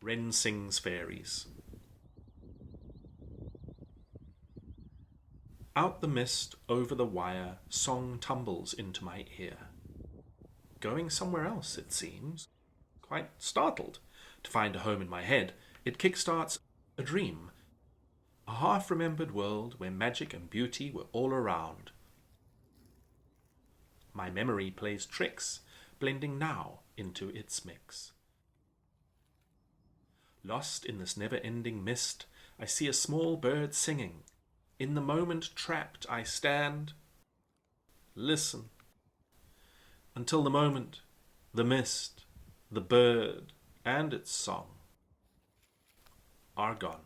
Wren Sings Fairies. Out the mist, over the wire, song tumbles into my ear. Going somewhere else, it seems. Quite startled to find a home in my head, it kickstarts a dream. A half-remembered world where magic and beauty were all around. My memory plays tricks, blending now into its mix. Lost in this never-ending mist, I see a small bird singing. In the moment trapped I stand, listen, until the moment, the mist, the bird, and its song are gone.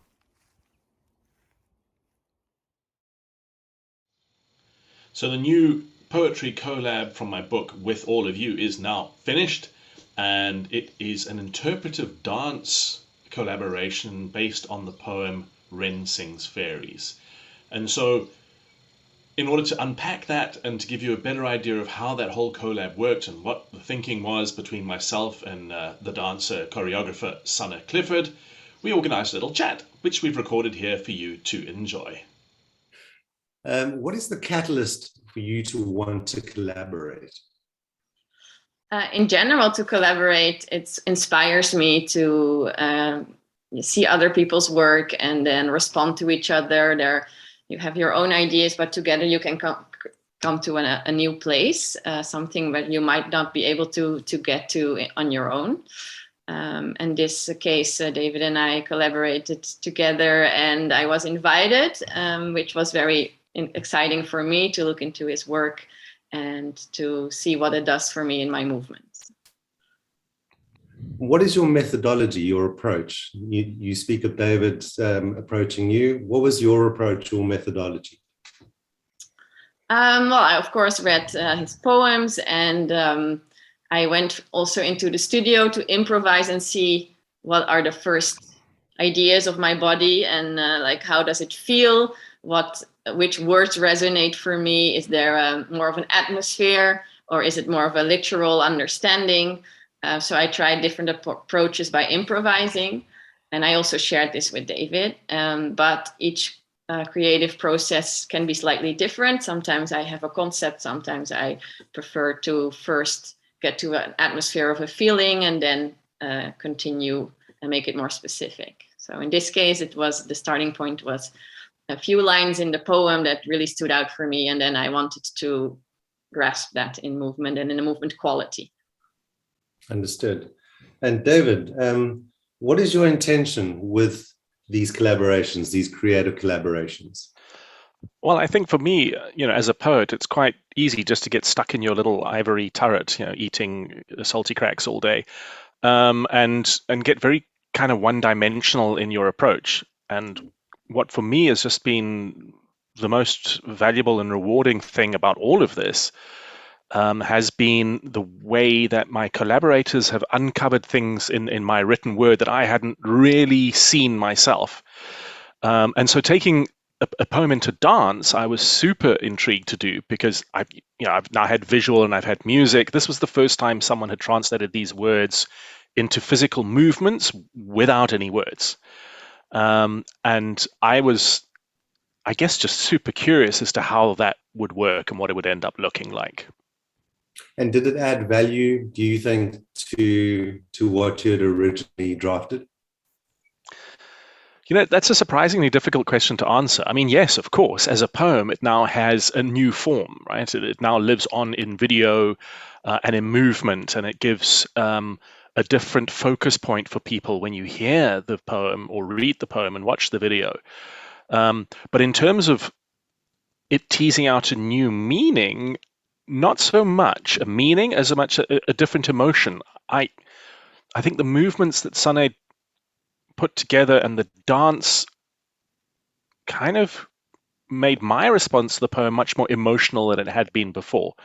So the new poetry collab from my book With All of You is now finished, and it is an interpretive dance collaboration based on the poem Wren Sings Fairies. And so in order to unpack that and to give you a better idea of how that whole collab worked and what the thinking was between myself and the dancer choreographer Sanne Clifford, we organized a little chat, which we've recorded here for you to enjoy. What is the catalyst for you to want to collaborate? In general, to collaborate, it inspires me to see other people's work and then respond to each other. You have your own ideas, but together you can come to a new place, something that you might not be able to get to on your own. In this case, David and I collaborated together, and I was invited, which was very exciting for me to look into his work and to see what it does for me in my movements. What is your methodology, your approach? You speak of David approaching you. What was your approach or methodology? Well, I of course read his poems, and I went also into the studio to improvise and see what are the first ideas of my body and like how does it feel, which words resonate for me. Is there more of an atmosphere, or is it more of a literal understanding? So I tried different approaches by improvising, and I also shared this with David. But each creative process can be slightly different. Sometimes I have a concept, sometimes I prefer to first get to an atmosphere of a feeling and then continue and make it more specific. So in this case, the starting point was a few lines in the poem that really stood out for me, and then I wanted to grasp that in movement and in the movement quality. Understood. And David, what is your intention with these collaborations, these creative collaborations? Well, I think for me, as a poet, it's quite easy just to get stuck in your little ivory turret, eating salty cracks all day, and get very kind of one-dimensional in your approach. And what for me has just been the most valuable and rewarding thing about all of this has been the way that my collaborators have uncovered things in my written word that I hadn't really seen myself. And so taking a poem into dance, I was super intrigued to do, because I've now had visual and I've had music. This was the first time someone had translated these words into physical movements without any words. And I was, I guess, just super curious as to how that would work and what it would end up looking like. And did it add value, do you think, to what you had originally drafted? That's a surprisingly difficult question to answer. I mean, yes, of course. As a poem, it now has a new form, right? It now lives on in video and in movement, and it gives a different focus point for people when you hear the poem or read the poem and watch the video. But in terms of it teasing out a new meaning, not so much a meaning as much a different emotion. I think the movements that Sanne put together and the dance kind of made my response to the poem much more emotional than it had been before.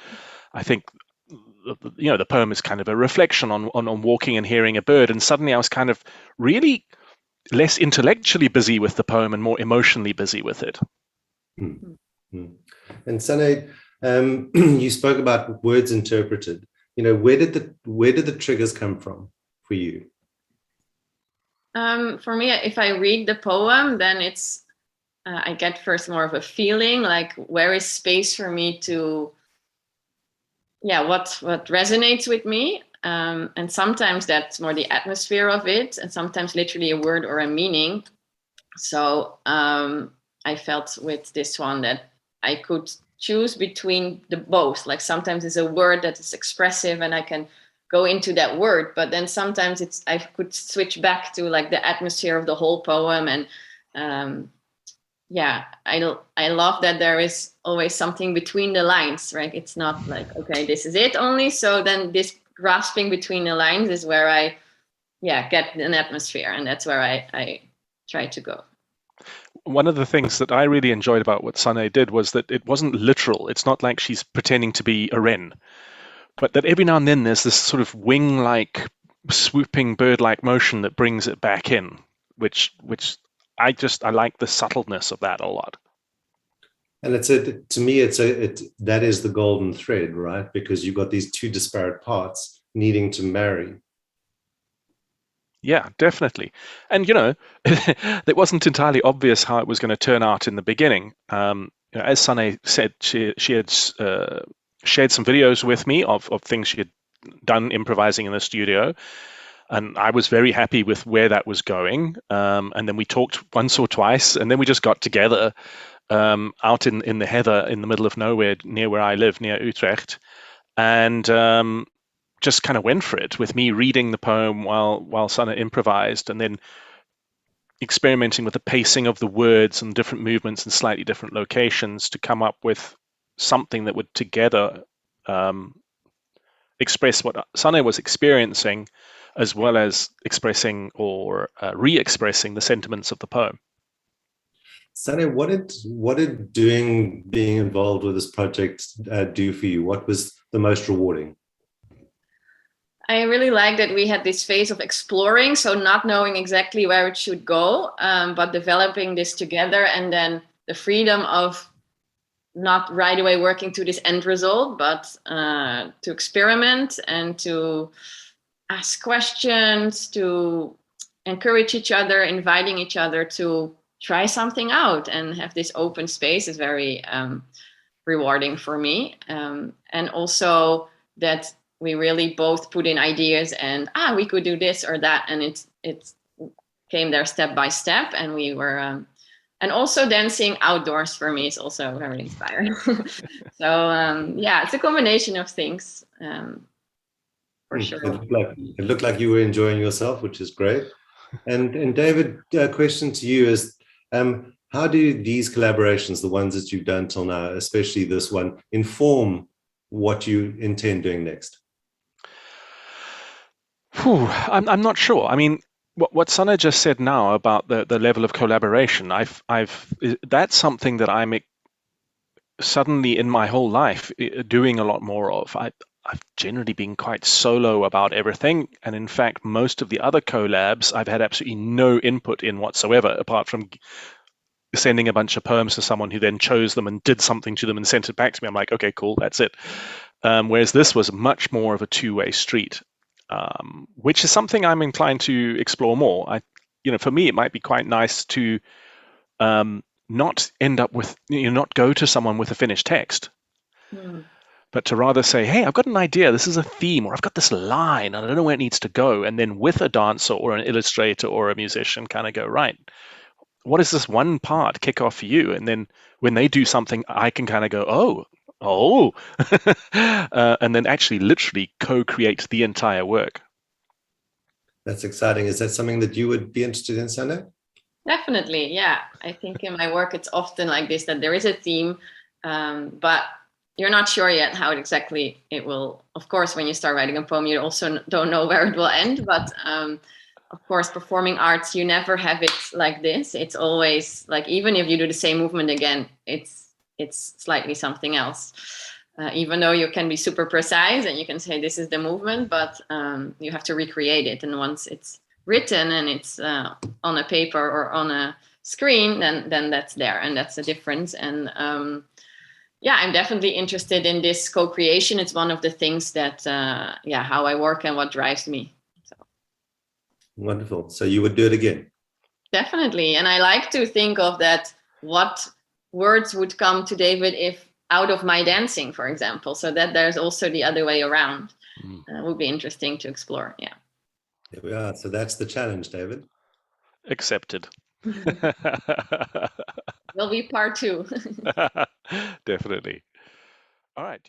I think the poem is kind of a reflection on walking and hearing a bird, and suddenly I was kind of really less intellectually busy with the poem and more emotionally busy with it. Mm-hmm. And Sanne, you spoke about words interpreted. Where did the triggers come from for you? For me, if I read the poem, then it's I get first more of a feeling, like where is space for me to, what resonates with me. And sometimes that's more the atmosphere of it, and sometimes literally a word or a meaning. So I felt with this one that I could choose between the both. Like sometimes it's a word that is expressive and I can go into that word, but then sometimes I could switch back to like the atmosphere of the whole poem. And I love that there is always something between the lines, right? It's not like, okay, this is it only. So then this grasping between the lines is where I get an atmosphere, and that's where I try to go. One of the things that I really enjoyed about what Sanne did was that it wasn't literal. It's not like she's pretending to be a wren, but that every now and then there's this sort of wing-like, swooping bird-like motion that brings it back in, which I like the subtleness of that a lot. And to me, that is the golden thread, right? Because you've got these two disparate parts needing to marry. Yeah, definitely. And it wasn't entirely obvious how it was going to turn out in the beginning. As Sanne said, she had shared some videos with me of things she had done improvising in the studio, and I was very happy with where that was going. And then we talked once or twice, and then we just got together out in the heather in the middle of nowhere near where I live, near Utrecht, and just kind of went for it, with me reading the poem while Sanne improvised, and then experimenting with the pacing of the words and different movements in slightly different locations to come up with something that would together express what Sanne was experiencing, as well as expressing or re-expressing the sentiments of the poem. Sanne, what did being involved with this project do for you? What was the most rewarding? I really like that we had this phase of exploring, so not knowing exactly where it should go, but developing this together, and then the freedom of not right away working to this end result, but to experiment and to ask questions, to encourage each other, inviting each other to try something out and have this open space is very rewarding for me. And also that we really both put in ideas and we could do this or that, and it came there step by step, and we were and also dancing outdoors for me is also very inspiring. So it's a combination of things, for sure. It looked like you were enjoying yourself, which is great. And David, question to you is, how do these collaborations, the ones that you've done till now, especially this one, inform what you intend doing next? I'm not sure. I mean, what Sanne just said now about the level of collaboration, that's something that I'm suddenly in my whole life doing a lot more of. I've generally been quite solo about everything, and in fact, most of the other collabs I've had absolutely no input in whatsoever, apart from sending a bunch of poems to someone who then chose them and did something to them and sent it back to me. I'm like, okay, cool, that's it. Whereas this was much more of a two-way street. Which is something I'm inclined to explore more. For me, it might be quite nice to not end up with, not go to someone with a finished text, but to rather say, hey, I've got an idea, this is a theme, or I've got this line, and I don't know where it needs to go. And then with a dancer or an illustrator or a musician, kind of go, right, what is this one part kick off for you? And then when they do something, I can kind of go, oh, and then actually literally co-create the entire work. That's exciting. Is that something that you would be interested in, Sanne? Definitely, yeah. I think in my work it's often like this, that there is a theme, but you're not sure yet how exactly it will. Of course, when you start writing a poem, you also don't know where it will end, but of course, performing arts, you never have it like this. It's always like, even if you do the same movement again, it's slightly something else. Even though you can be super precise and you can say this is the movement, but you have to recreate it. And once it's written and it's on a paper or on a screen, then that's there, and that's the difference. And I'm definitely interested in this co-creation. It's one of the things that how I work and what drives me. Wonderful. So you would do it again? Definitely. And I like to think of that, what words would come to David if out of my dancing, for example, so that there's also the other way around. Would be interesting to explore. Yeah. There we are. So that's the challenge, David. Accepted. Will be part 2. Definitely. All right.